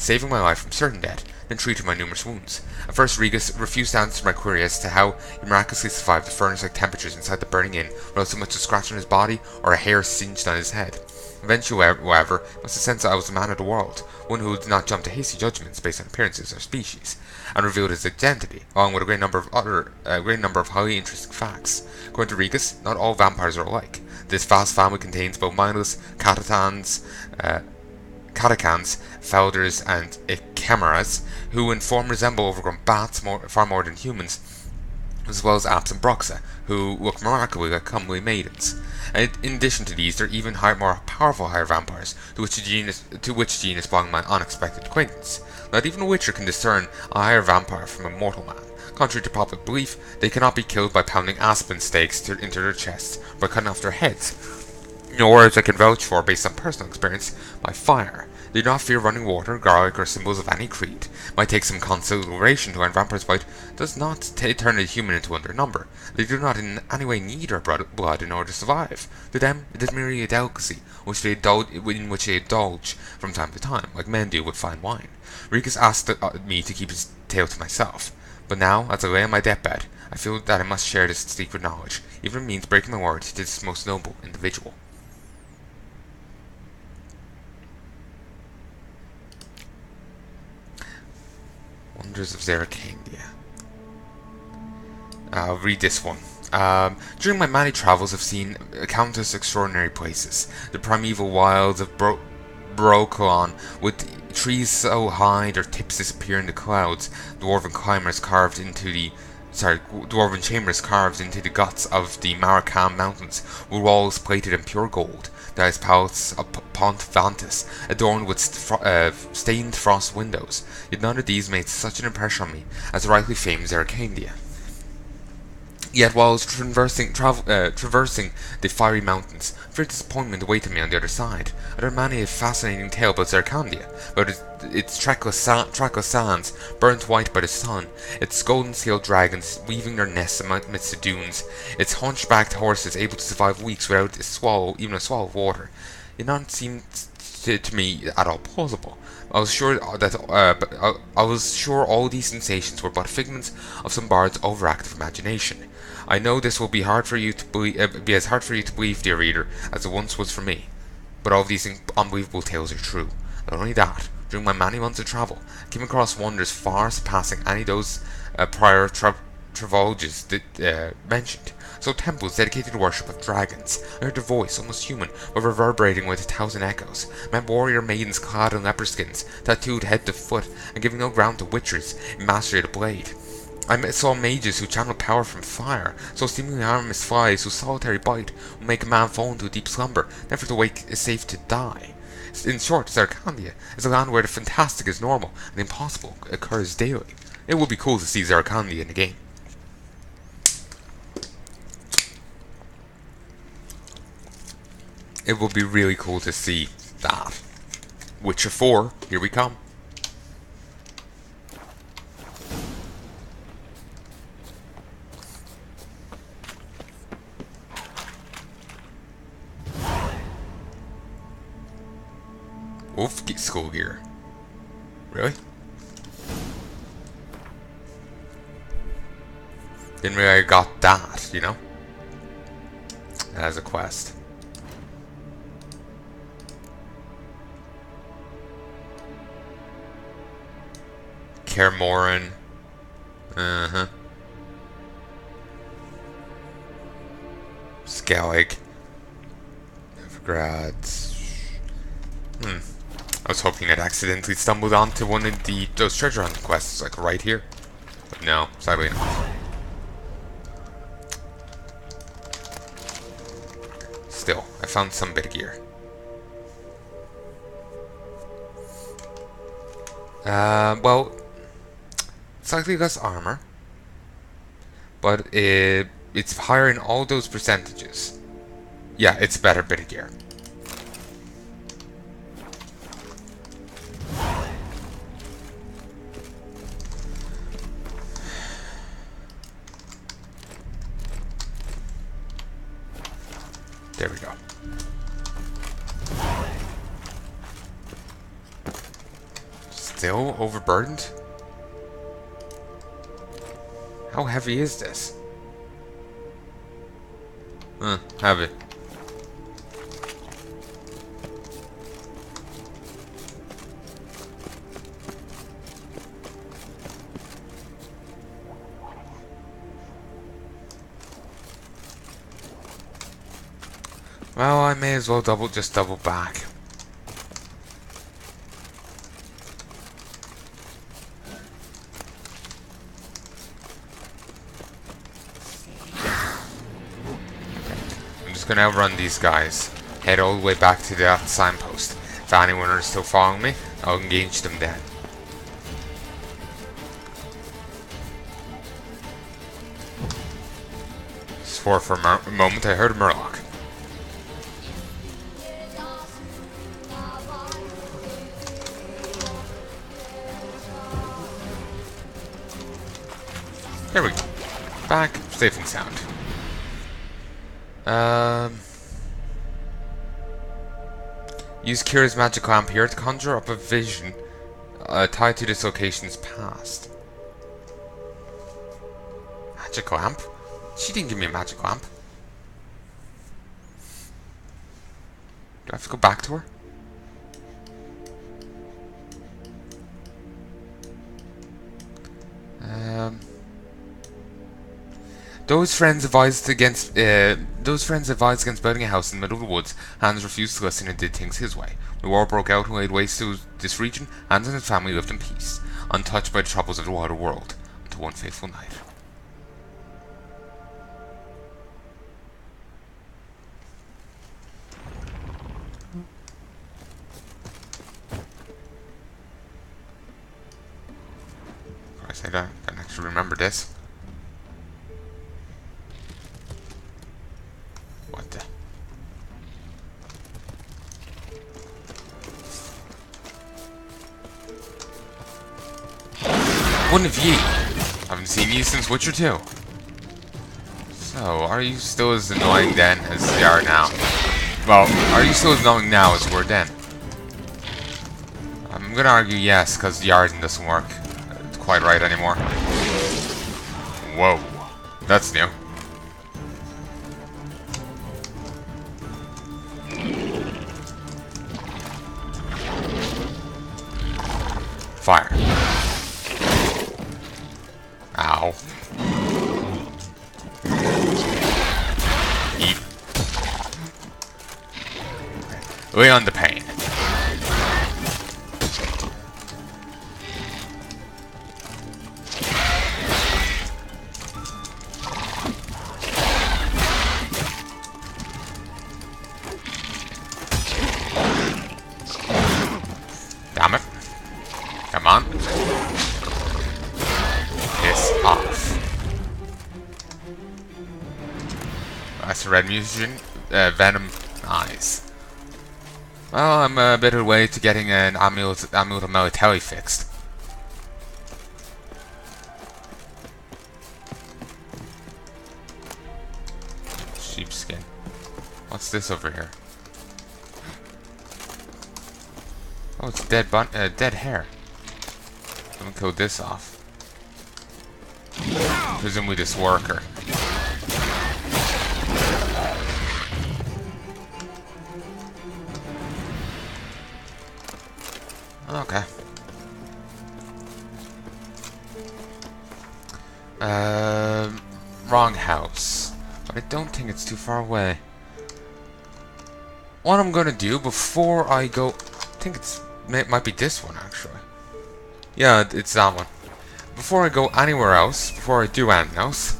saving my life from certain death, then treated my numerous wounds. At first, Regus refused to answer my query as to how he miraculously survived the furnace-like temperatures inside the burning inn without so much as a scratch on his body or a hair singed on his head. Eventually, however, I must have sensed that I was a man of the world, one who did not jump to hasty judgments based on appearances or species, and revealed his identity, along with a great number of highly interesting facts. According to Regus, not all vampires are alike. This vast family contains both mindless catachans, felders, and chimeras, who in form resemble overgrown bats far more than humans, as well as apes and broxa, who look remarkably like comely maidens. And in addition to these, there are even more powerful higher vampires, to which genus belong my unexpected acquaintance. Not even a witcher can discern a higher vampire from a mortal man. Contrary to popular belief, they cannot be killed by pounding aspen stakes into their chests, or by cutting off their heads, nor, as I can vouch for based on personal experience, by fire. They do not fear running water, garlic, or symbols of any creed. It might take some consideration to learn vampires' bite does not turn a human into one their number. They do not in any way need our blood in order to survive. To them, it is merely a delicacy, in which they indulge from time to time, like men do with fine wine. Regus asked me to keep his tale to myself, but now, as I lay on my deathbed, I feel that I must share this secret knowledge, even if it means breaking my word to this most noble individual. Wonders of Zeracandia. I'll read this one. During my many travels, I've seen countless extraordinary places. The primeval wilds of Brocolon, with trees so high their tips disappear in the clouds, dwarven chambers carved into the guts of the Maracam Mountains, with walls plated in pure gold. There is palace of Pont-Vantis, adorned with stained frost windows. Yet none of these made such an impression on me as the rightly famed Zeracandia. Yet while I was traversing the fiery mountains, fear disappointment awaited me on the other side. I heard many a fascinating tale about Zeracandia, about its trackless sands, burnt white by the sun, its golden-scaled dragons weaving their nests amidst the dunes, its hunchbacked horses able to survive weeks without even a swallow of water. It none seemed to me at all plausible. I was sure all these sensations were but figments of some bard's overactive imagination. I know this will be hard for you to be as hard for you to believe, dear reader, as it once was for me. But all of these unbelievable tales are true. Not only that, during my many months of travel, I came across wonders far surpassing any of those prior travages mentioned. So temples dedicated to worship of dragons. I heard their voice, almost human, but reverberating with 1,000 echoes. I met warrior maidens clad in leopard skins, tattooed head to foot, and giving no ground to witchers in mastery of the blade. I saw mages who channeled power from fire, saw seemingly harmless flies whose solitary bite will make a man fall into a deep slumber, never to wake is safe to die. In short, Zeracandia is a land where the fantastic is normal and the impossible occurs daily. It would be cool to see Zeracandia in the game. It would be really cool to see that. Witcher 4, here we come. Wolf school gear. Really? Didn't really I got that, you know? As a quest. Kermoran. Skellig. Evergrads. I was hoping I'd accidentally stumbled onto one of those treasure hunting quests, like right here. But no, sadly not. Still, I found some bit of gear. Well, slightly less armor, but it's higher in all those percentages. Yeah, it's a better bit of gear. There we go. Just still overburdened? How heavy is this? Heavy. Well, I may as well just double back. I'm just gonna outrun these guys. Head all the way back to that signpost. If anyone is still following me, I'll engage them then. For a moment I heard a murloc. Here we go. Back, safe and sound. Use Kira's magic lamp here to conjure up a vision tied to this location's past. Magic lamp? She didn't give me a magic lamp. Do I have to go back to her? Those friends advised against building a house in the middle of the woods. Hans refused to listen and did things his way. The war broke out and laid waste to this region. Hans and his family lived in peace, untouched by the troubles of the wider world, until one fateful night. I don't actually remember this. What the? One of ye! Haven't seen you since Witcher 2. So, are you still as annoying then as you are now? Well, are you still as annoying now as you were then? I'm gonna argue yes, because the Yarden doesn't work quite right anymore. Whoa, that's new. Fire. Ow. Eat. Lay on the pain. Damn it. Come on. Piss off. That's a red mutation. Venom eyes. Well, I'm a bit away to getting an amulet of Melatelli fixed. Sheepskin. What's this over here? Oh, it's dead hair. Let me kill this off. Presumably this worker. Okay. Wrong house. But I don't think it's too far away. What I'm gonna do before I go... I think it might be this one, actually. Yeah, it's that one. Before I go anywhere else, before I do anything else,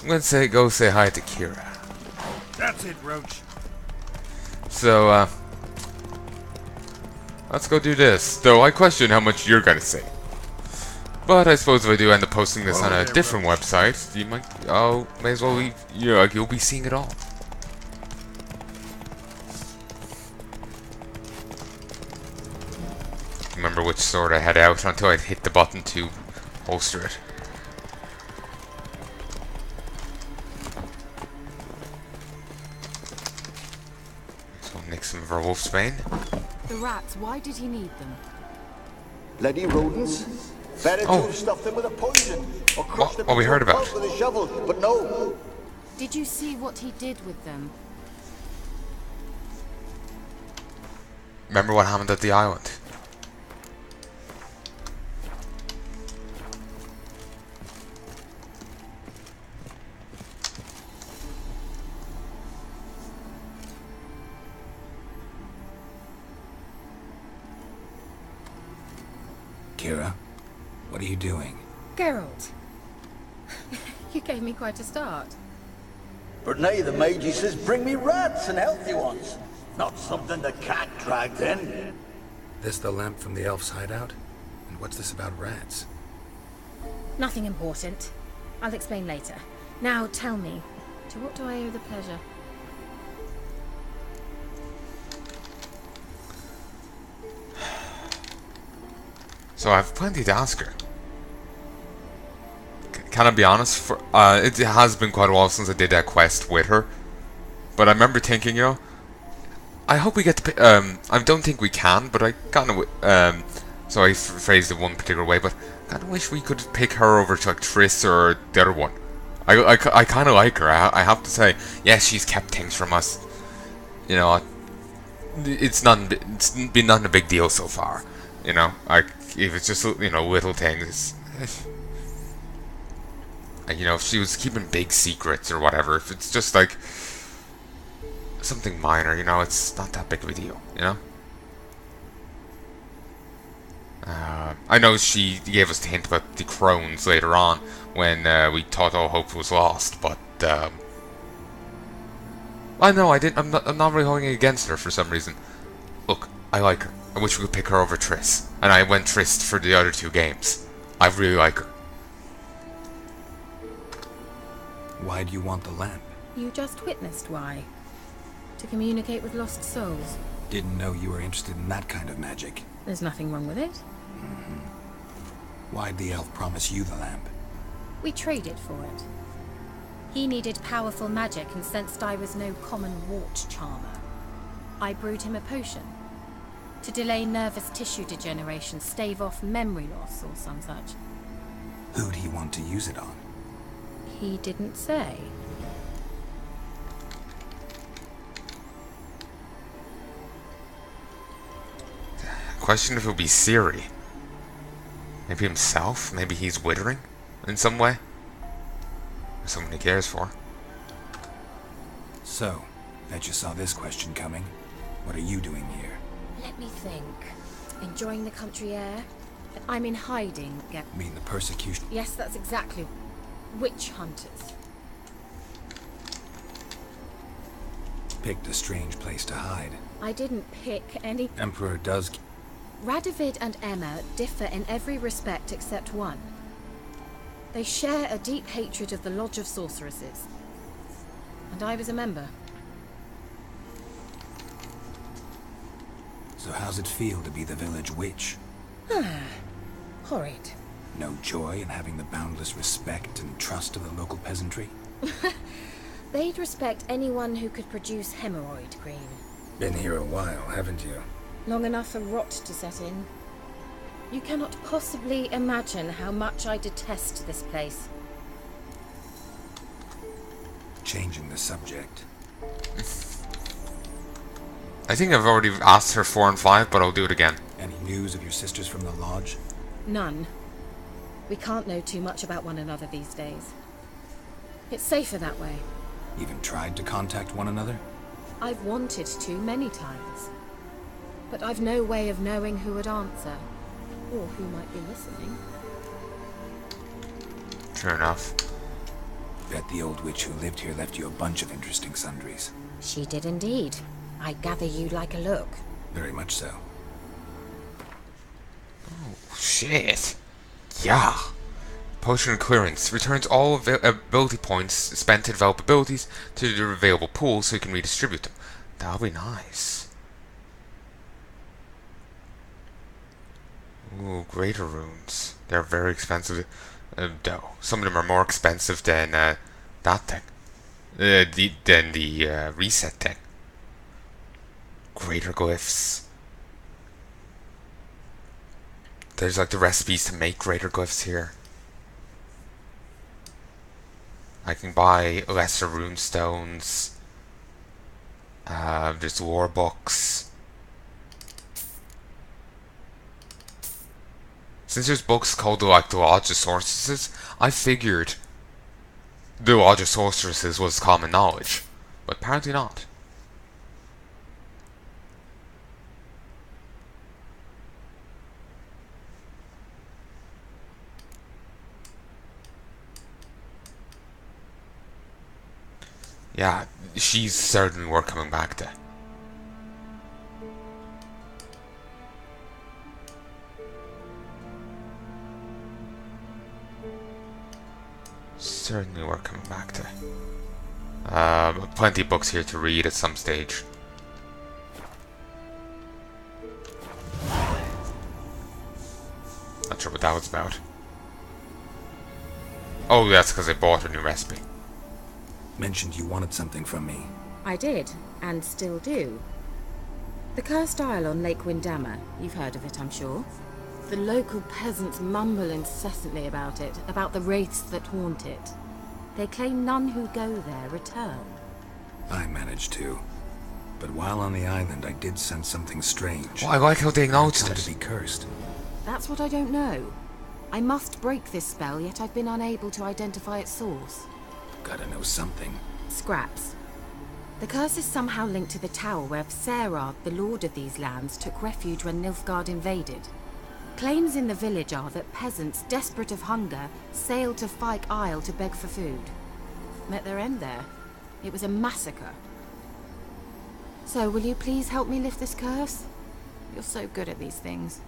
I'm gonna go say hi to Kira. That's it, Roach. So, let's go do this. Though I question how much you're gonna say. But I suppose if I do end up posting this on a different website, you might... Oh, may as well leave... you'll be seeing it all. Remember which sword I had out until I'd hit the button to holster it. So nick some of our Wolfsbane. The rats, why did he need them? Bloody rodents. Better to have stuffed them with a poison or crushed them what we into heard a about. pulp with a shovel, but no. Did you see what he did with them? Remember what happened at the island? Kira, what are you doing? Geralt. You gave me quite a start. But now the Magi says bring me rats and healthy ones. Not something the cat dragged in. This the lamp from the elf's hideout? And what's this about rats? Nothing important. I'll explain later. Now tell me, to what do I owe the pleasure? So I have plenty to ask her. Can I be honest? It has been quite a while since I did that quest with her. But I remember thinking, you know, I hope we get to pick, I don't think we can, but I kind of, so I phrased it one particular way, but I kind of wish we could pick her over to like Triss or the other one. I kind of like her, I have to say. Yes, she's kept things from us. You know, it's been not a big deal so far. You know, if it's just, you know, little things. And, you know, if she was keeping big secrets or whatever, if it's just like something minor, you know, it's not that big of a deal, you know? I know she gave us the hint about the crones later on when we thought all hope was lost, but I know I didn't. I'm not really holding it against her for some reason. Look, I like her. I wish we could pick her over Triss, and I went Triss for the other two games. I really like her. Why do you want the lamp? You just witnessed why. To communicate with lost souls. Didn't know you were interested in that kind of magic. There's nothing wrong with it. Why'd the elf promise you the lamp? We traded for it. He needed powerful magic and sensed I was no common wart charmer. I brewed him a potion. To delay nervous tissue degeneration, stave off memory loss or some such. Who'd he want to use it on? He didn't say. Question if it would be Ciri. Maybe himself? Maybe he's withering in some way? Or someone he cares for. So, bet you saw this question coming. What are you doing here? Let me think. Enjoying the country air? I'm in hiding. Mean the persecution? Yes, that's exactly. Witch hunters. Picked a strange place to hide. I didn't pick any. Emperor does... Radovid and Emma differ in every respect except one. They share a deep hatred of the Lodge of Sorceresses. And I was a member. So how's it feel to be the village witch? Horrid. No joy in having the boundless respect and trust of the local peasantry? They'd respect anyone who could produce hemorrhoid cream. Been here a while, haven't you? Long enough for rot to set in. You cannot possibly imagine how much I detest this place. Changing the subject. I think I've already asked her 4 and 5, but I'll do it again. Any news of your sisters from the lodge? None. We can't know too much about one another these days. It's safer that way. Even tried to contact one another? I've wanted to many times. But I've no way of knowing who would answer. Or who might be listening. Fair enough. Bet the old witch who lived here left you a bunch of interesting sundries. She did indeed. I gather you'd like a look. Very much so. Oh, shit. Yeah. Potion of Clearance. Returns all ability points spent to develop abilities to the available pool so you can redistribute them. That'll be nice. Ooh, greater runes. They're very expensive. Though. Some of them are more expensive than that thing. Than the reset thing. Greater glyphs. There's like the recipes to make greater glyphs here. I can buy lesser runestones. There's war books. Since there's books called the Lodge of Sorceresses, I figured the Lodge of Sorceresses was common knowledge, but apparently not. Yeah, she's certainly worth coming back to. Certainly worth coming back to. Plenty of books here to read at some stage. Not sure what that was about. Oh, that's because I bought a new recipe. Mentioned you wanted something from me. I did, and still do. The Cursed Isle on Lake Windammer. You've heard of it, I'm sure. The local peasants mumble incessantly about it, about the wraiths that haunt it. They claim none who go there return. I managed to. But while on the island, I did sense something strange. Well, I like how they acknowledged It had it. to be cursed. That's what I don't know. I must break this spell, yet I've been unable to identify its source. Gotta know something. Scraps. The curse is somehow linked to the tower where Serard, the lord of these lands, took refuge when Nilfgaard invaded. Claims in the village are that peasants, desperate of hunger, sailed to Fyke Isle to beg for food. Met their end there. It was a massacre. So, will you please help me lift this curse? You're so good at these things.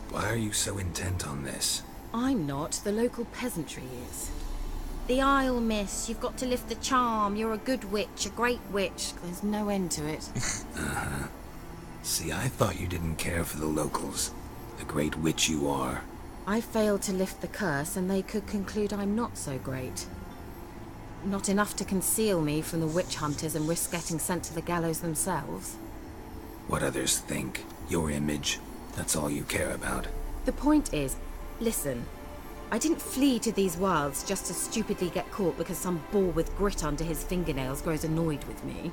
Why are you so intent on this? I'm not. The local peasantry is. The Isle, miss. You've got to lift the charm. You're a good witch, a great witch. There's no end to it. See, I thought you didn't care for the locals. The great witch you are. I failed to lift the curse, and they could conclude I'm not so great. Not enough to conceal me from the witch hunters and risk getting sent to the gallows themselves. What others think. Your image. That's all you care about. The point is, listen, I didn't flee to these wilds just to stupidly get caught because some boar with grit under his fingernails grows annoyed with me.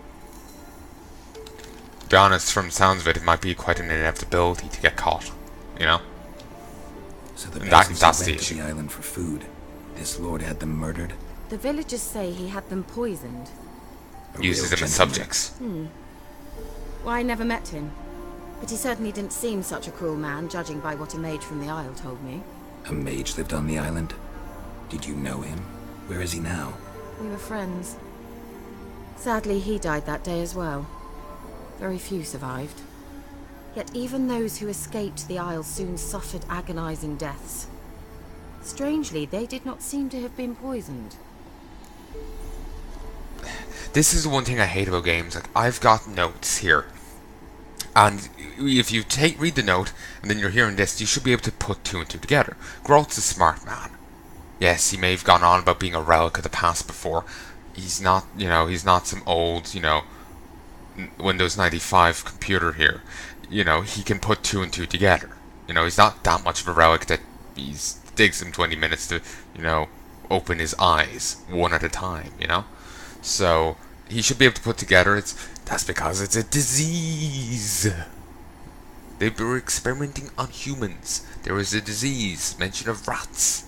To be honest, from the sounds of it, it might be quite an inevitability to get caught. You know? So the That's peasants the who went issue. to the island for food. This lord had them murdered. The villagers say he had them poisoned. A Uses real them as gentleman. subjects. Well, I never met him, but he certainly didn't seem such a cruel man, judging by what a mage from the Isle told me. A mage lived on the island. Did you know him? Where is he now? We were friends. Sadly, he died that day as well. Very few survived. Yet even those who escaped the Isle soon suffered agonizing deaths. Strangely, they did not seem to have been poisoned. This is the one thing I hate about games. Like, I've got notes here, and if you read the note and then you're hearing this, you should be able to put two and two together. Groth's a smart man. Yes, he may have gone on about being a relic of the past before. He's not, he's not some old, Windows 95 computer here. He can put two and two together. He's not that much of a relic that takes him 20 minutes to, open his eyes one at a time, So he should be able to put together. That's because it's a disease. They were experimenting on humans. There was a disease, mention of rats.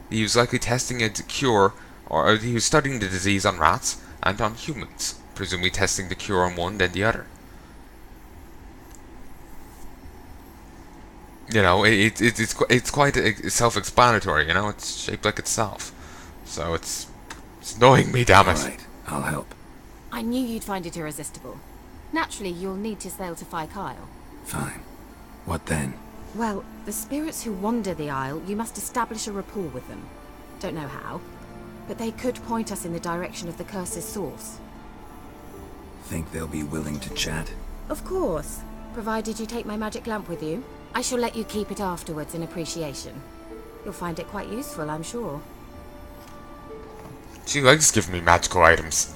He was likely testing a cure, or he was studying the disease on rats and on humans, presumably testing the cure on one, then the other. It's quite self-explanatory. It's shaped like itself, so it's annoying me, damn it. Alright, I'll help. I knew you'd find it irresistible. Naturally, you'll need to sail to Fyke Isle. Fine. What then? Well, the spirits who wander the Isle, you must establish a rapport with them. Don't know how, but they could point us in the direction of the curse's source. Think they'll be willing to chat? Of course, provided you take my magic lamp with you. I shall let you keep it afterwards in appreciation. You'll find it quite useful, I'm sure. She likes giving me magical items.